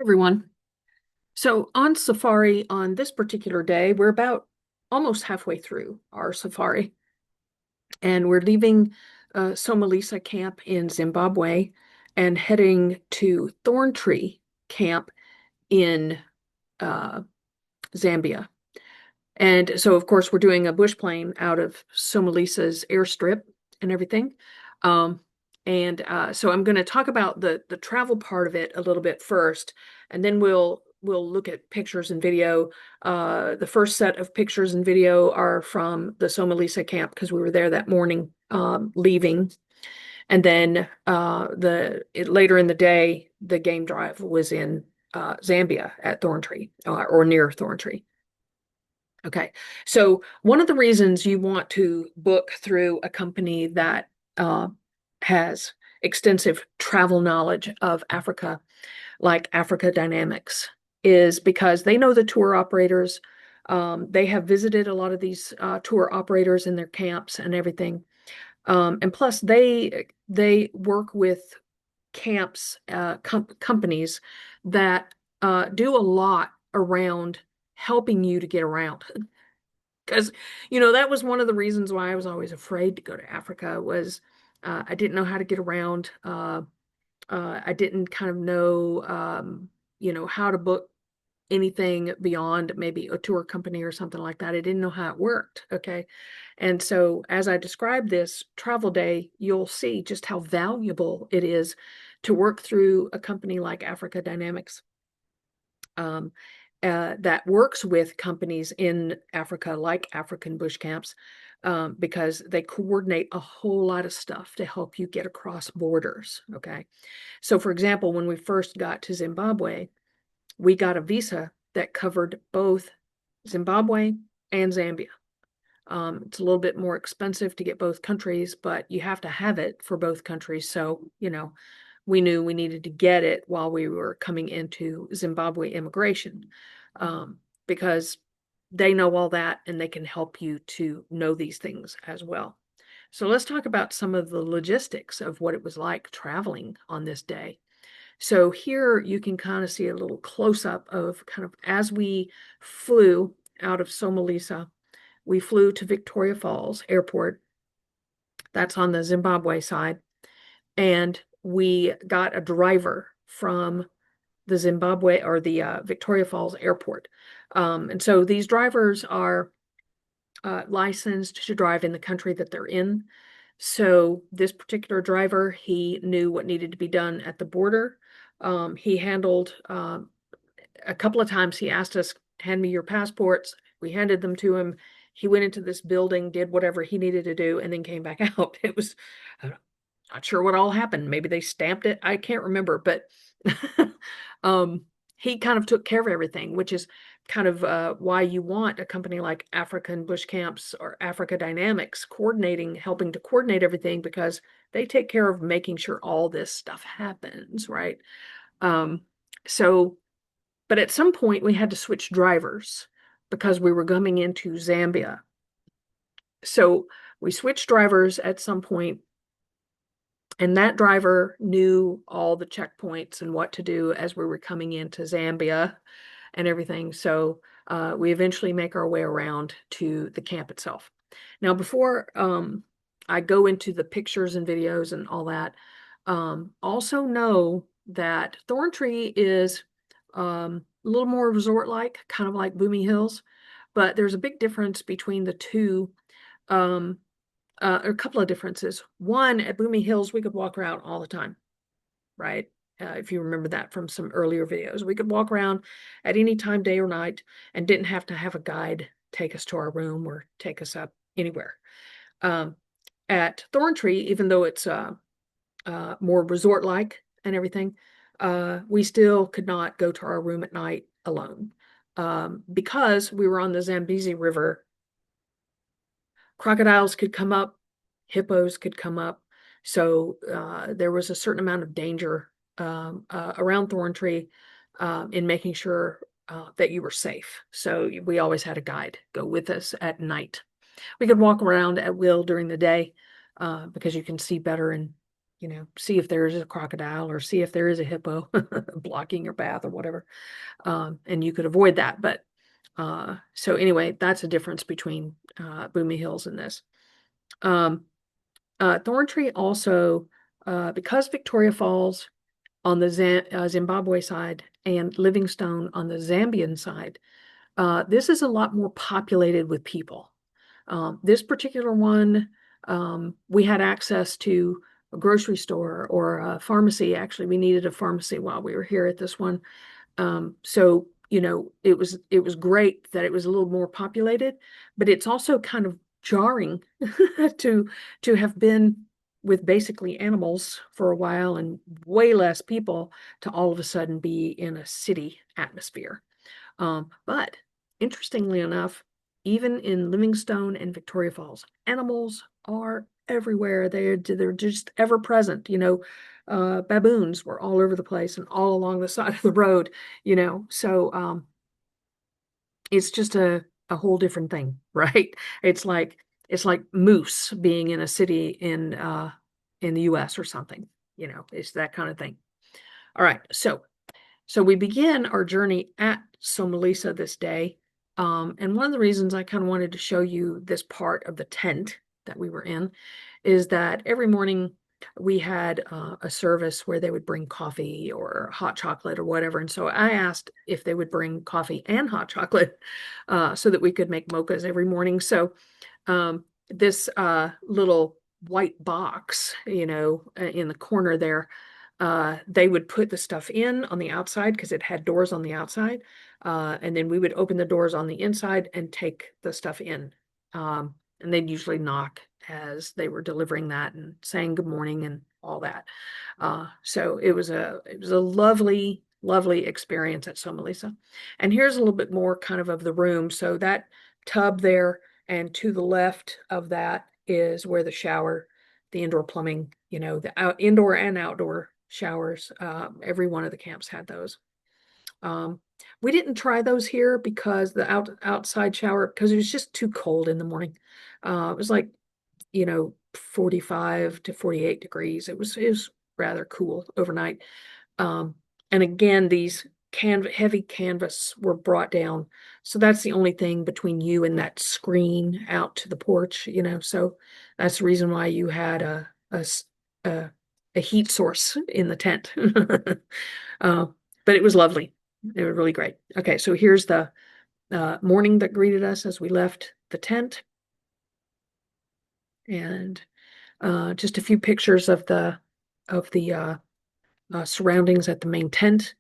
Everyone. So on safari on this particular day, we're about almost halfway through our safari, and we're leaving Somalisa Camp in Zimbabwe and heading to Thorntree Camp in uh, Zambia. And so, of course, we're doing a bush plane out of Somalisa's airstrip and everything. Um, and so I'm going to talk about the travel part of it a little bit first, and then we'll look at pictures and video. The first set of pictures and video are from the Somalisa camp because we were there that morning, leaving. And then later in the day, the game drive was in Zambia at Thorntree or near Thorntree. Okay. So one of the reasons you want to book through a company that has extensive travel knowledge of Africa, like Africa Dynamics, is because they know the tour operators. They have visited a lot of these tour operators in their camps and everything. And plus, they work with camps, companies that do a lot around helping you to get around. Because, that was one of the reasons why I was always afraid to go to Africa was I didn't know how to get around. I didn't kind of know, how to book anything beyond maybe a tour company or something like that. I didn't know how it worked. Okay. And so as I describe this travel day, you'll see just how valuable it is to work through a company like Africa Dynamics. That works with companies in Africa, like African bush camps, because they coordinate a whole lot of stuff to help you get across borders. Okay. So, for example, when we first got to Zimbabwe, we got a visa that covered both Zimbabwe and Zambia. It's a little bit more expensive to get both countries, but you have to have it for both countries. So, we knew we needed to get it while we were coming into Zimbabwe immigration, because they know all that and they can help you to know these things as well. So let's talk about some of the logistics of what it was like traveling on this day. So here you can kind of see a little close up of kind of as we flew out of Somalisa, we flew to Victoria Falls Airport. That's on the Zimbabwe side. And we got a driver from the Zimbabwe or the Victoria Falls Airport. And so these drivers are licensed to drive in the country that they're in. So this particular driver, he knew what needed to be done at the border. He handled a couple of times. He asked us, "Hand me your passports." We handed them to him. He went into this building, did whatever he needed to do, and then came back out. It was not sure what all happened. Maybe they stamped it. I can't remember, but um, he kind of took care of everything, which is kind of why you want a company like African Bush Camps or Africa Dynamics helping to coordinate everything because they take care of making sure all this stuff happens, right? Um, so, but at some point we had to switch drivers because we were coming into Zambia. So we switched drivers at some point, and that driver knew all the checkpoints and what to do as we were coming into Zambia and everything. So we eventually make our way around to the camp itself. Now, before I go into the pictures and videos and all that, also know that Thorntree is a little more resort-like, kind of like Boomy Hills, but there's a big difference between the two. Um, a couple of differences. One, at Boomy Hills, we could walk around all the time, right? If you remember that from some earlier videos, we could walk around at any time, day or night, and didn't have to have a guide take us to our room or take us up anywhere. Um, at Thorntree, even though it's more resort-like and everything, we still could not go to our room at night alone, because we were on the Zambezi River. Crocodiles could come up, hippos could come up. So there was a certain amount of danger around Thorntree in making sure that you were safe. So we always had a guide go with us at night. We could walk around at will during the day because you can see better see if there is a crocodile or see if there is a hippo blocking your path or whatever. And you could avoid that. But so anyway, that's a difference between Boomy Hills and this. Thorntree also, because Victoria Falls on the Zimbabwe side and Livingstone on the Zambian side, this is a lot more populated with people. This particular one, we had access to a grocery store or a pharmacy. Actually, we needed a pharmacy while we were here at this one. So, it was great that it was a little more populated, but it's also kind of jarring to have been with basically animals for a while and way less people to all of a sudden be in a city atmosphere. But interestingly enough, even in Livingstone and Victoria Falls, animals are everywhere. They're just ever present. Baboons were all over the place and all along the side of the road. So it's just a whole different thing, right? It's like moose being in a city in the U.S. or something. It's that kind of thing. All right, so we begin our journey at Somalisa this day. And one of the reasons I kind of wanted to show you this part of the tent that we were in is that every morning we had a service where they would bring coffee or hot chocolate or whatever. And so I asked if they would bring coffee and hot chocolate so that we could make mochas every morning. So this little white box, in the corner there, they would put the stuff in on the outside because it had doors on the outside. And then we would open the doors on the inside and take the stuff in. And they'd usually knock as they were delivering that and saying good morning and all that. So it was a lovely, lovely experience at Somalisa. And here's a little bit more kind of the room. So that tub there and to the left of that is where the shower, the indoor plumbing, the indoor and outdoor showers. Every one of the camps had those. We didn't try those here because the outside shower, because it was just too cold in the morning. It was like, 45 to 48 degrees. It was rather cool overnight. And again, these heavy canvas were brought down. So that's the only thing between you and that screen out to the porch, so that's the reason why you had a heat source in the tent. But it was lovely. It was really great. Okay, so here's the morning that greeted us as we left the tent. And just a few pictures of the surroundings at the main tent.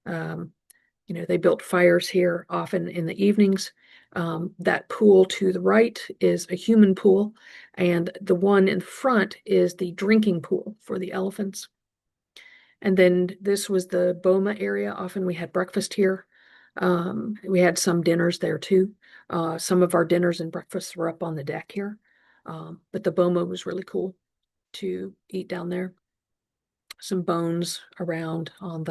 They built fires here often in the evenings. That pool to the right is a human pool, and the one in front is the drinking pool for the elephants. And then this was the Boma area. Often we had breakfast here. We had some dinners there too. Some of our dinners and breakfasts were up on the deck here. But the Boma was really cool to eat down there. Some bones around on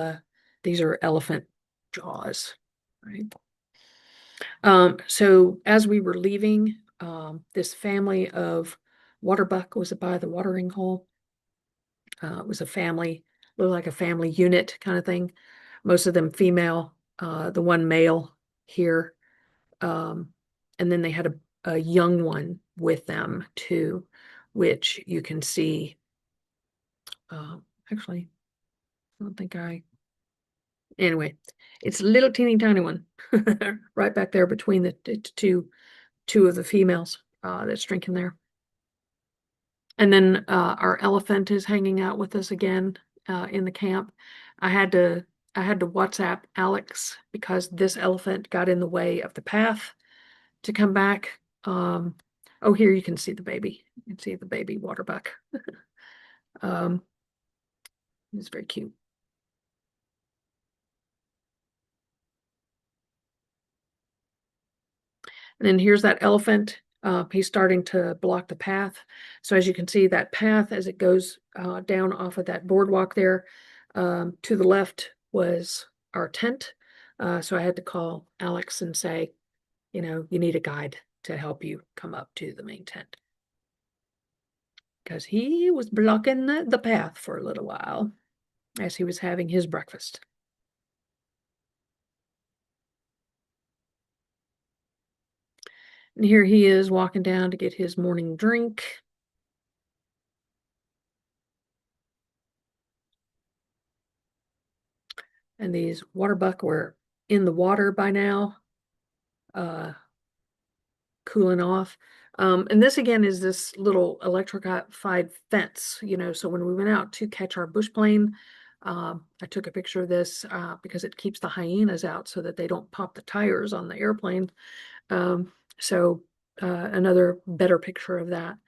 these are elephant jaws, right? So as we were leaving, this family of waterbuck was by the watering hole. It was a family, looked like a family unit kind of thing. Most of them female, the one male here. And then they had a young one with them too, which you can see. Actually, I don't think anyway, it's a little teeny tiny one right back there between the two of the females that's drinking there. And then our elephant is hanging out with us again in the camp. I had to WhatsApp Alex because this elephant got in the way of the path to come back. Oh, here you can see the baby. You can see the baby waterbuck. It's very cute. And then here's that elephant. He's starting to block the path. So as you can see, that path as it goes down off of that boardwalk there, to the left was our tent. So I had to call Alex and say, you need a guide to help you come up to the main tent. because he was blocking the path for a little while as he was having his breakfast. And here he is walking down to get his morning drink. And these water buck were in the water by now, cooling off. And this again is this little electrified fence, so when we went out to catch our bush plane, I took a picture of this because it keeps the hyenas out so that they don't pop the tires on the airplane. So another better picture of that.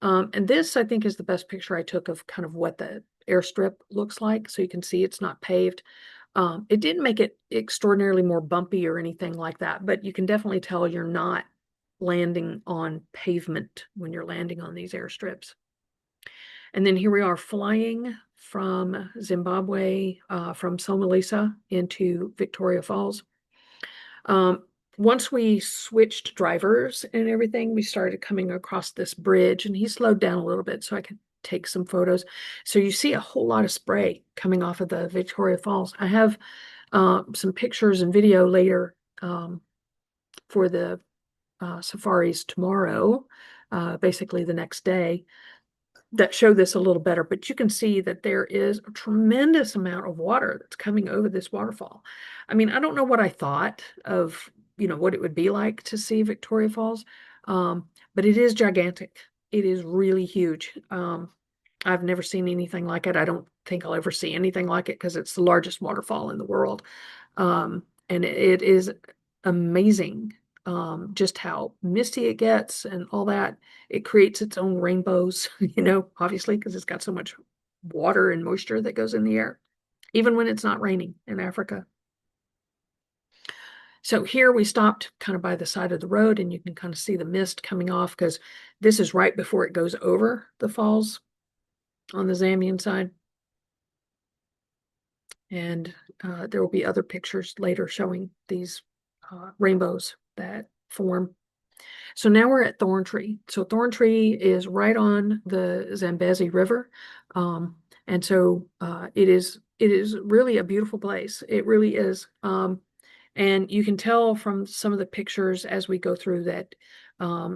And this, I think, is the best picture I took of kind of what the airstrip looks like. So you can see it's not paved. It didn't make it extraordinarily more bumpy or anything like that, but you can definitely tell you're not landing on pavement when you're landing on these airstrips. And then here we are flying from Zimbabwe, from Somalisa into Victoria Falls. Once we switched drivers and everything, we started coming across this bridge, and he slowed down a little bit so I could take some photos. So you see a whole lot of spray coming off of the Victoria Falls. I have some pictures and video later for the safaris tomorrow, basically the next day, that show this a little better, but you can see that there is a tremendous amount of water that's coming over this waterfall. I mean, I don't know what I thought of, what it would be like to see Victoria Falls, but it is gigantic. It is really huge. I've never seen anything like it. I don't think I'll ever see anything like it because it's the largest waterfall in the world. And it is amazing just how misty it gets and all that. It creates its own rainbows, obviously, because it's got so much water and moisture that goes in the air, even when it's not raining in Africa. So here we stopped kind of by the side of the road, and you can kind of see the mist coming off because this is right before it goes over the falls on the Zambian side. And there will be other pictures later showing these rainbows that form. So now we're at Thorntree. So Thorntree is right on the Zambezi River. And so it is really a beautiful place. It really is. And you can tell from some of the pictures as we go through that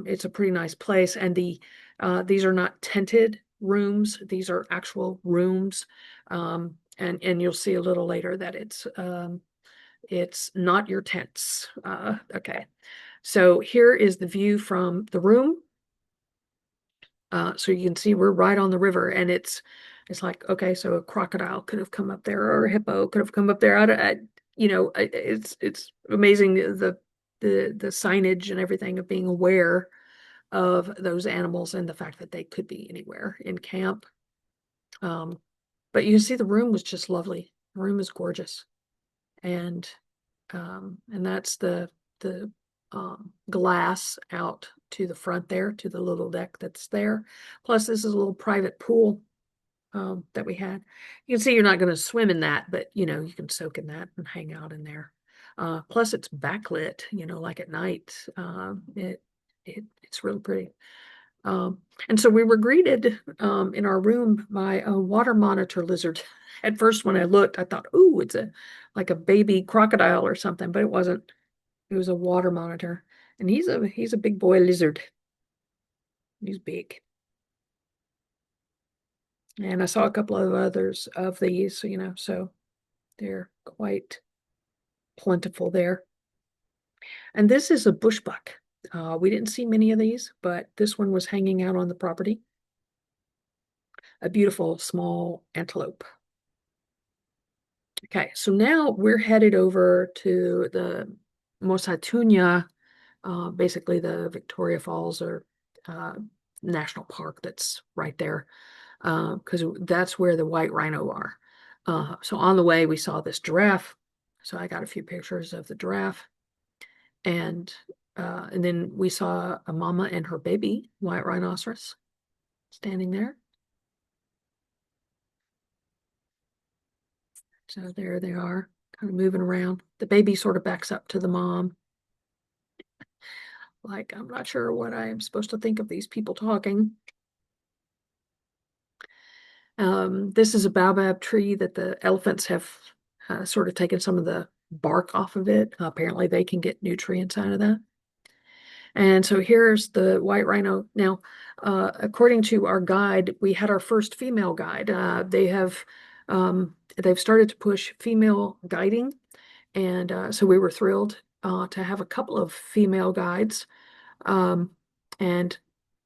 it's a pretty nice place. And these are not tented rooms. These are actual rooms. And you'll see a little later that it's not your tents. Okay. So here is the view from the room. So you can see we're right on the river, and it's like, okay, so a crocodile could have come up there, or a hippo could have come up there. It's amazing the signage and everything of being aware of those animals and the fact that they could be anywhere in camp. But you can see the room was just lovely. The room is gorgeous, and that's the glass out to the front there, to the little deck that's there. Plus, this is a little private pool that we had. You can see you're not going to swim in that, but you can soak in that and hang out in there. Plus, it's backlit, like at night. It's really pretty. And so we were greeted in our room by a water monitor lizard. At first, when I looked, I thought, "Ooh, it's like a baby crocodile or something," but it wasn't. It was a water monitor, and he's a big boy lizard. He's big. And I saw a couple of others of these, so they're quite plentiful there. And this is a bushbuck. We didn't see many of these, but this one was hanging out on the property. A beautiful small antelope. Okay, so now we're headed over to the Mosatunya, basically the Victoria Falls or national park that's right there, because that's where the white rhino are. So on the way, we saw this giraffe. So I got a few pictures of the giraffe. And then we saw a mama and her baby white rhinoceros standing there. So there they are, kind of moving around. The baby sort of backs up to the mom. Like, I'm not sure what I am supposed to think of these people talking. This is a baobab tree that the elephants have sort of taken some of the bark off of it. Apparently, they can get nutrients out of that. And so here's the white rhino. Now, according to our guide, we had our first female guide. They've started to push female guiding, and so we were thrilled to have a couple of female guides. Um, and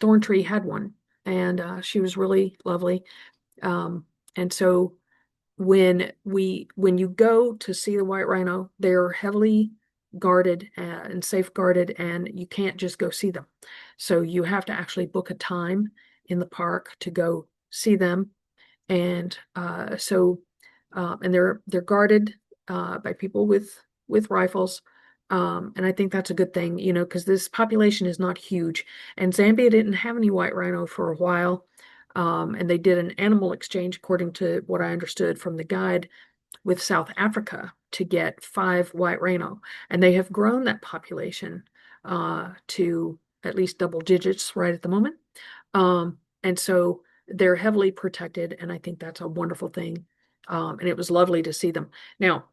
Thorntree had one, and she was really lovely. And so when you go to see the white rhino, they're heavily guarded and safeguarded, and you can't just go see them. So you have to actually book a time in the park to go see them. And and they're guarded by people with rifles. And I think that's a good thing, you know, because this population is not huge. And Zambia didn't have any white rhino for a while. And they did an animal exchange, according to what I understood from the guide, with South Africa to get 5 white rhino. And they have grown that population to at least double digits right at the moment. And so they're heavily protected, and I think that's a wonderful thing. And it was lovely to see them. Now,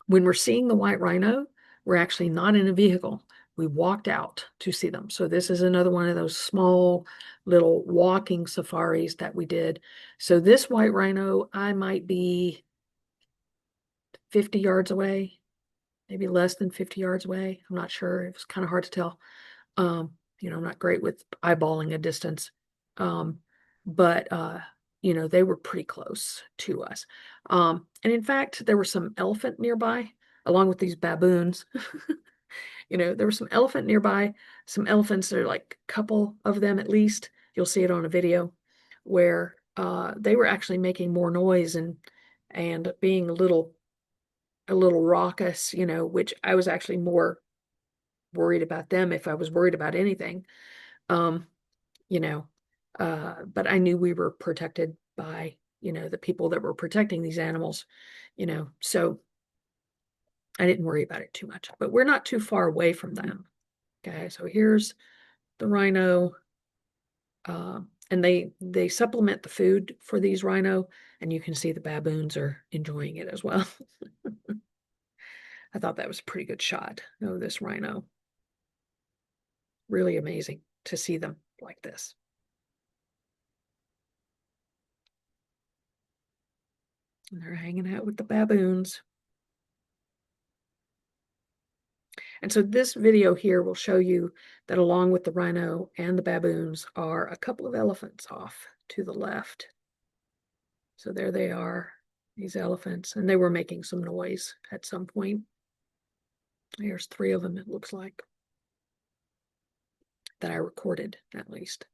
when we're seeing the white rhino, we're actually not in a vehicle. We walked out to see them. So this is another one of those small little walking safaris that we did. So this white rhino, I might be 50 yards away, maybe less than 50 yards away. I'm not sure. It was kind of hard to tell. I'm not great with eyeballing a distance. Um, but they were pretty close to us. And in fact, there were some elephant nearby, along with these baboons. There was some elephant nearby, some elephants. There are like a couple of them at least. You'll see it on a video where they were actually making more noise and being a little raucous, which I was actually more worried about them if I was worried about anything. Um, you know, but I knew we were protected by, the people that were protecting these animals, so I didn't worry about it too much. But we're not too far away from them. Okay, so here's the rhino. And they supplement the food for these rhino, and you can see the baboons are enjoying it as well. I thought that was a pretty good shot of this rhino. Really amazing to see them like this. And they're hanging out with the baboons. And so this video here will show you that along with the rhino and the baboons are a couple of elephants off to the left. So there they are, these elephants, and they were making some noise at some point. There's 3 of them, it looks like, that I recorded at least.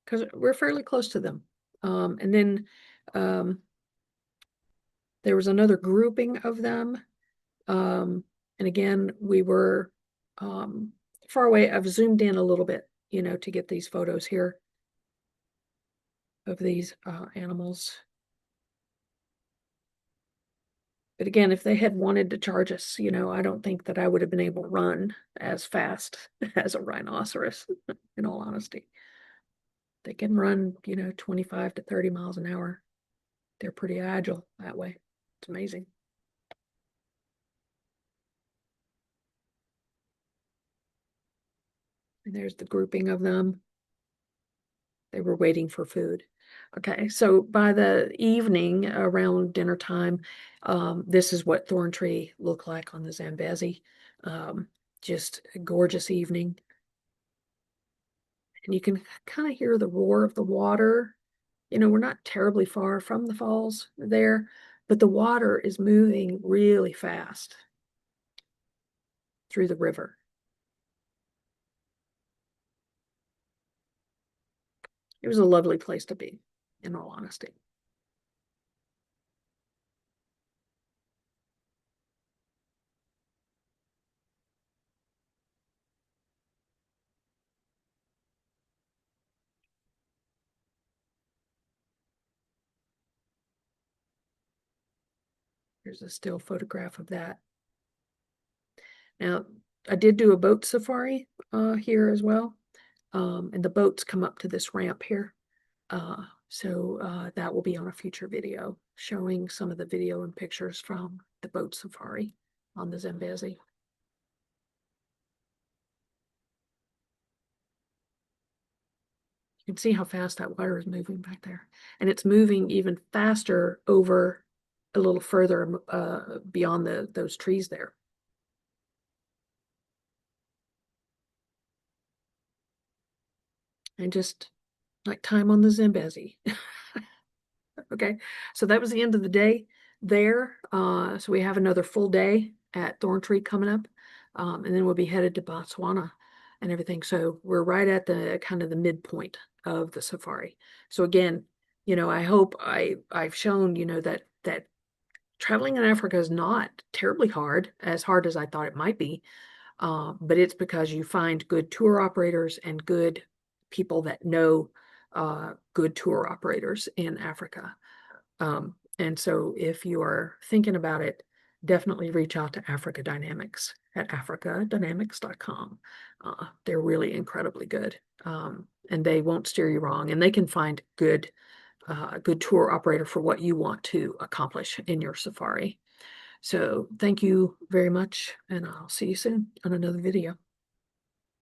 Because we're fairly close to them. And then there was another grouping of them. And again, we were far away. I've zoomed in a little bit, to get these photos here of these animals. But again, if they had wanted to charge us, I don't think that I would have been able to run as fast as a rhinoceros, in all honesty. They can run, 25 to 30 miles an hour. They're pretty agile that way. It's amazing. And there's the grouping of them. They were waiting for food. Okay, so by the evening, around dinner time, this is what Thorntree looked like on the Zambezi. Just a gorgeous evening. And you can kind of hear the roar of the water. We're not terribly far from the falls there, but the water is moving really fast through the river. It was a lovely place to be, in all honesty. Here's a still photograph of that. Now, I did do a boat safari here as well. And the boats come up to this ramp here. So that will be on a future video showing some of the video and pictures from the boat safari on the Zambezi. You can see how fast that water is moving back there. And it's moving even faster over a little further beyond those trees there. And just like time on the Zambezi. Okay, so that was the end of the day there. So we have another full day at Thorntree coming up. And then we'll be headed to Botswana and everything. So we're right at the kind of the midpoint of the safari. So again, I hope I've shown, that traveling in Africa is not terribly hard as I thought it might be. But it's because you find good tour operators and good people that know good tour operators in Africa. And so if you are thinking about it, definitely reach out to Africa Dynamics at africadynamics.com. They're really incredibly good. And they won't steer you wrong, and they can find good tour operator for what you want to accomplish in your safari. So thank you very much, and I'll see you soon on another video.